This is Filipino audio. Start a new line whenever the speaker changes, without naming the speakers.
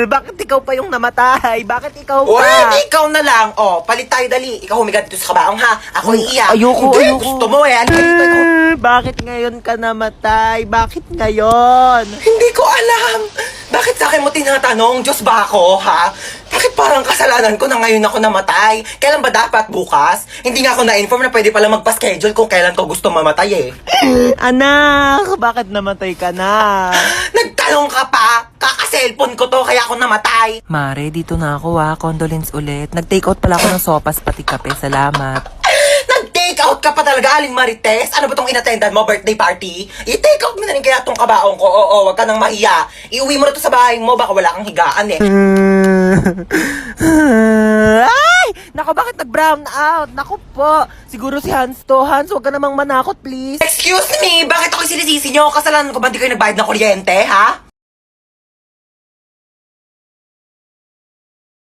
Bakit ikaw pa yung namatay? Bakit ikaw pa?
Uy, ikaw na lang. Oh, palit tayo dali. Ikaw humiga dito sa kabaong ha. Ako iiyak.
Ayoko.
Gusto mo eh. Halika dito. Ikaw.
Bakit ngayon ka namatay? Bakit ngayon?
Hindi ko alam. Bakit sa akin mo tinatanong? Diyos ba ako, ha? Bakit parang kasalanan ko na ngayon ako namatay? Kailan ba dapat? Bukas? Hindi nga ako na-inform na pwede pala magpa-schedule kung kailan ko gusto mamatay eh.
Anak, bakit namatay ka na?
Nagtanong ka pa? Kaka-cellphone ko to kaya ako namatay.
Mare, dito na ako Condolence ulit. Nag-take out pala ako ng sopas pati kape. Salamat.
Nag-take out ka pa talaga, Aling Marites? Ano ba tong inattendan mo, birthday party? I-take out mo na rin kaya tong kabaong ko. Oo, wag ka nang mahiya. Iuwi mo na to sa bahay mo, baka wala kang higaan eh.
Ay! Nako, bakit nag-brown out? Naku po. Siguro si Hans to. Hans, huwag ka namang manakot, please.
Excuse me, bakit ako sinisisi nyo? Kasalanan ko ba hindi kayo nagbayad ng kuryente, ha?